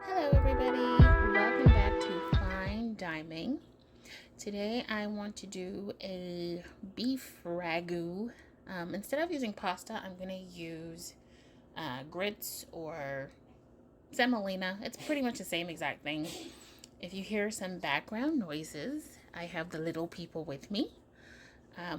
Hello everybody, welcome back to Fine Dining. Today I want to do a beef ragu. Instead of using pasta, I'm going to use grits or semolina. It's pretty much the same exact thing. If you hear some background noises, I have the little people with me.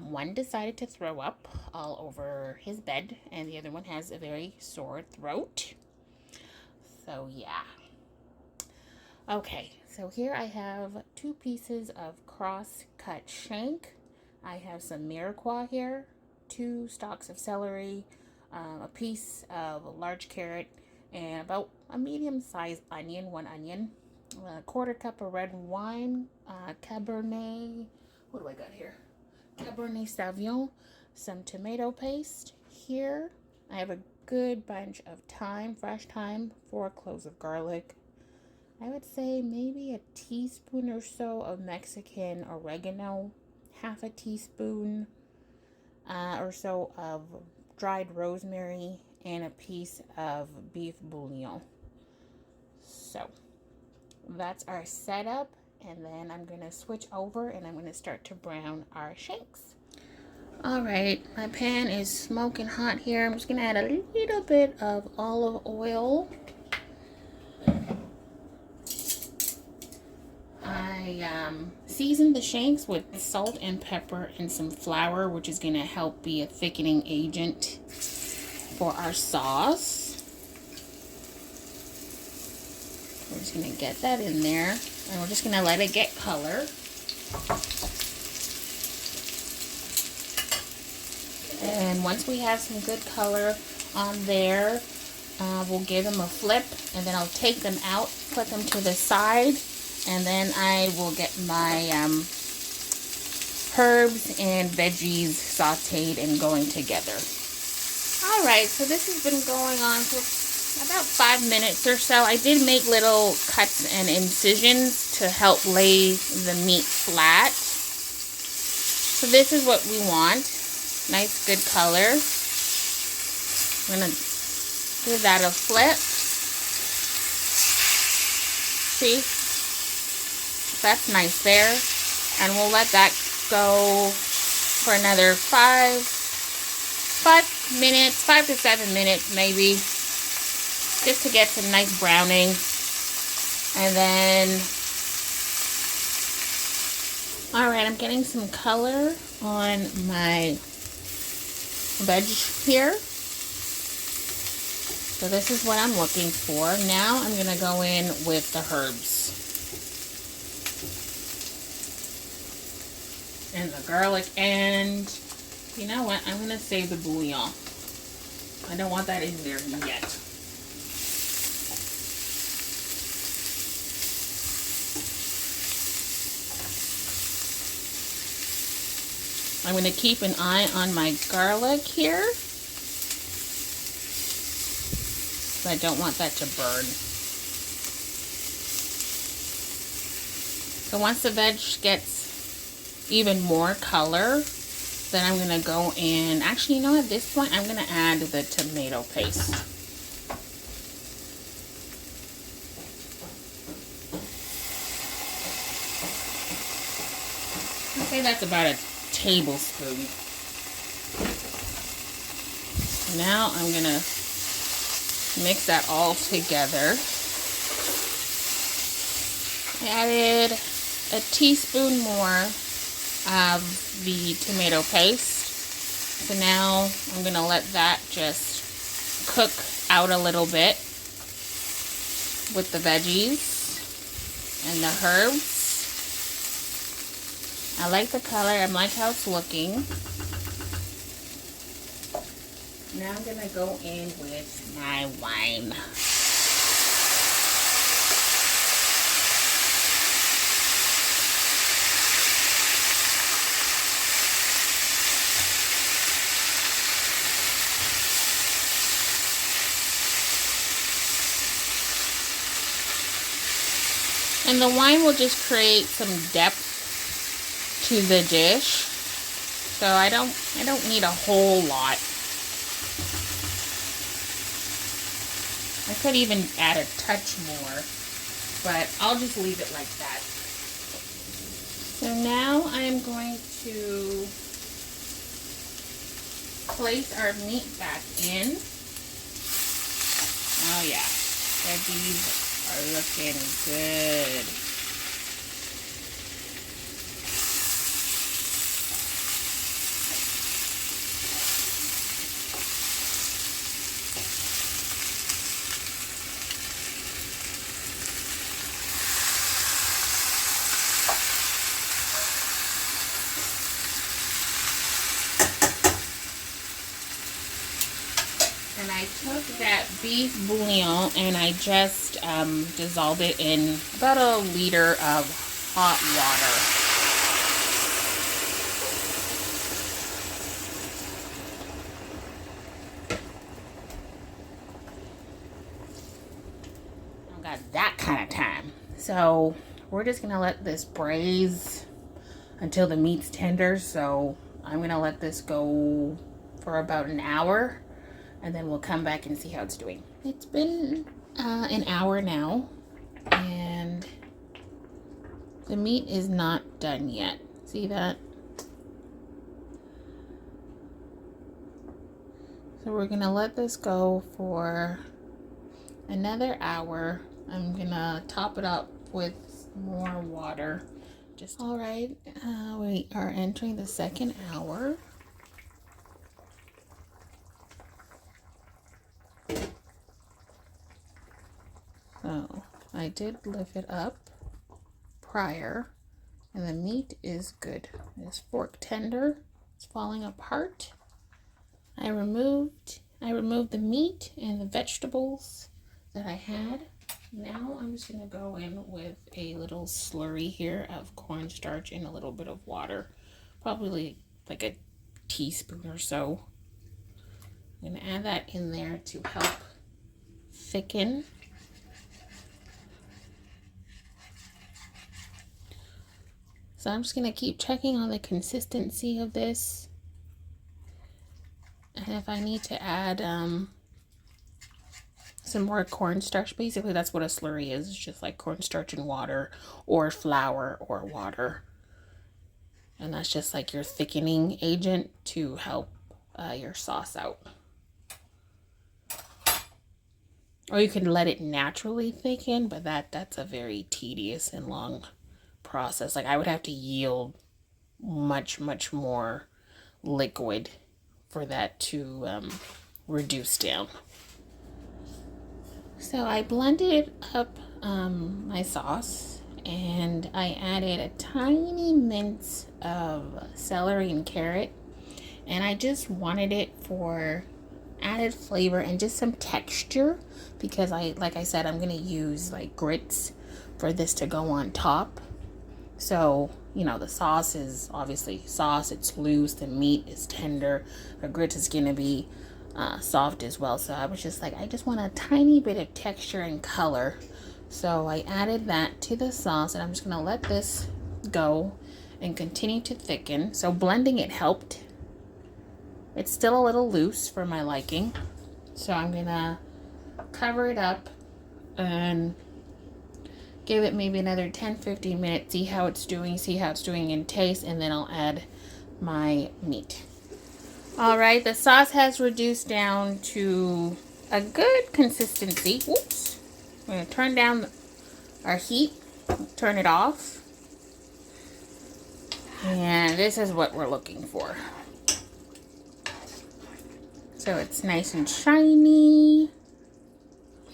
One decided to throw up all over his bed, and the other one has a very sore throat. So yeah. Okay, so here I have 2 pieces of cross-cut shank. I have some mirepoix here, 2 stalks of celery, a piece of a large carrot, and about a medium-sized onion, 1 onion, a 1/4 cup of red wine, Cabernet, what do I got here? Cabernet Sauvignon, some tomato paste. Here I have a good bunch of thyme, fresh thyme, 4 cloves of garlic. I would say maybe a teaspoon or so of Mexican oregano, half a teaspoon or so of dried rosemary, and a piece of beef bouillon. So that's our setup, and then I'm going to switch over and I'm going to start to brown our shanks. Alright, my pan is smoking hot here. I'm just going to add a little bit of olive oil. I seasoned the shanks with salt and pepper and some flour, which is going to help be a thickening agent for our sauce. We're just going to get that in there, and we're just going to let it get color. And once we have some good color on there, we'll give them a flip, and then I'll take them out, put them to the side. And then I will get my herbs and veggies sauteed and going together. Alright, so this has been going on for about 5 minutes or so. I did make little cuts and incisions to help lay the meat flat. So this is what we want. Nice, good color. I'm going to give that a flip. See? That's nice there, and we'll let that go for another 5 to 7 minutes maybe, just to get some nice browning. And then, alright, I'm getting some color on my veg here. So this is what I'm looking for. Now I'm going to go in with the herbs. And the garlic, and you know what, I'm going to save the bouillon. I don't want that in there yet. I'm going to keep an eye on my garlic here. I don't want that to burn. So once the veg gets even more color, then I'm going to go in. Actually, you know, at this point I'm going to add the tomato paste. I'd say that's about a tablespoon. Now I'm going to mix that all together. I added a teaspoon more of the tomato paste. So now I'm going to let that just cook out a little bit with the veggies and the herbs. I like the color. I like how it's looking. Now I'm going to go in with my wine. And the wine will just create some depth to the dish. So I don't need a whole lot. I could even add a touch more, but I'll just leave it like that. So now I'm going to place our meat back in. Oh yeah, these are looking good. And I took that beef bouillon and I just dissolved it in about a liter of hot water. I got that kind of time. So we're just gonna let this braise until the meat's tender. So I'm gonna let this go for about an hour, and then we'll come back and see how it's doing. It's been an hour now, and the meat is not done yet. See that? So we're gonna let this go for another hour. I'm gonna top it up with more water. All right, we are entering the second hour. So I did lift it up prior, and the meat is good. It's fork tender. It's falling apart. I removed the meat and the vegetables that I had. Now I'm just gonna go in with a little slurry here of cornstarch and a little bit of water, probably like a teaspoon or so. I'm gonna add that in there to help thicken. So I'm just going to keep checking on the consistency of this. And if I need to add some more cornstarch, basically that's what a slurry is. It's just like cornstarch and water, or flour or water. And that's just like your thickening agent to help your sauce out. Or you can let it naturally thicken, but that's a very tedious and long process. Like I would have to yield much more liquid for that to reduce down. So I blended up my sauce, and I added a tiny mince of celery and carrot, and I just wanted it for added flavor and just some texture, because like I said, I'm going to use like grits for this to go on top. So, you know, the sauce is obviously sauce, it's loose, the meat is tender, the grits is going to be soft as well. So I was just like, I just want a tiny bit of texture and color. So I added that to the sauce, and I'm just going to let this go and continue to thicken. So blending it helped. It's still a little loose for my liking. So I'm going to cover it up and give it maybe another 10-15 minutes, see how it's doing in taste, and then I'll add my meat. All right, the sauce has reduced down to a good consistency. Oops. I'm going to turn down our heat, turn it off. And this is what we're looking for. So it's nice and shiny.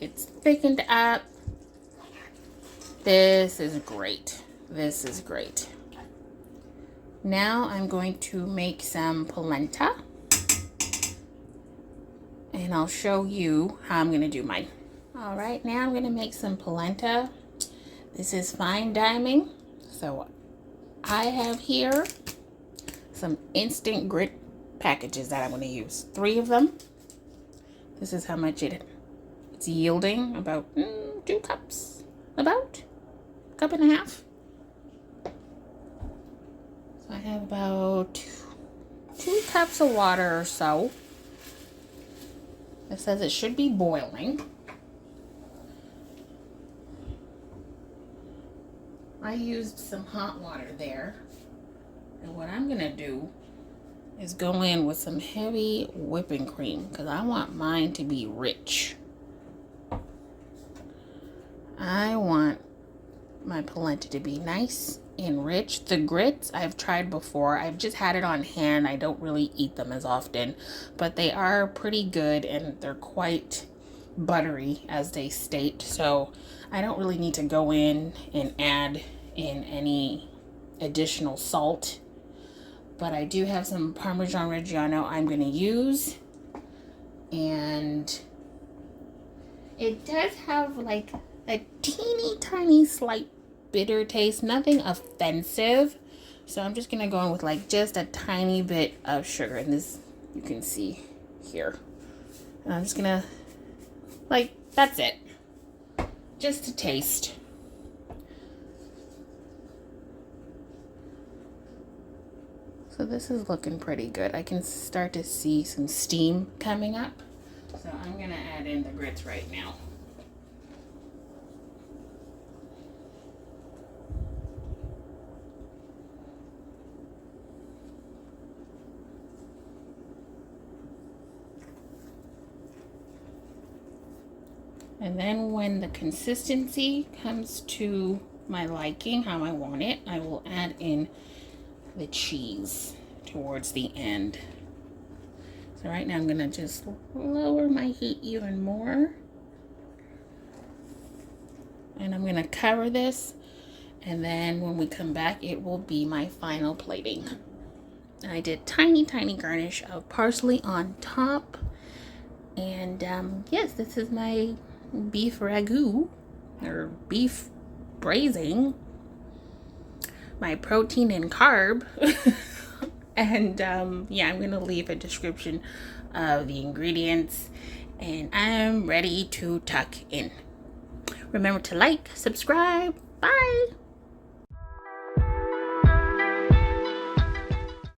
It's thickened up. This is great. This is great. Now I'm going to make some polenta, and I'll show you how I'm going to do mine. All right, now I'm going to make some polenta. This is fine dining. So I have here some instant grit packages that I'm going to use. 3 of them. This is how much it's yielding, about 2 cups. About a cup and a half. So I have about 2 cups of water or so. It says it should be boiling. I used some hot water there. And what I'm gonna do is go in with some heavy whipping cream because I want mine to be rich. I want my polenta to be nice and rich. The grits I've tried before. I've just had it on hand. I don't really eat them as often, but they are pretty good and they're quite buttery as they state. So I don't really need to go in and add in any additional salt. But I do have some Parmesan Reggiano I'm going to use. And it does have like a teeny tiny slight bitter taste. Nothing offensive. So I'm just going to go in with like just a tiny bit of sugar. And this you can see here. And I'm just going to, like, that's it. Just to taste. So this is looking pretty good. I can start to see some steam coming up. So I'm going to add in the grits right now. And then when the consistency comes to my liking, how I want it, I will add in the cheese towards the end. So right now I'm gonna just lower my heat even more. And I'm gonna cover this, and then when we come back, it will be my final plating. And I did tiny garnish of parsley on top. And yes, this is my beef ragu, or beef braising. My protein and carb. And yeah, I'm gonna leave a description of the ingredients, and I'm ready to tuck in. Remember to like, subscribe. Bye.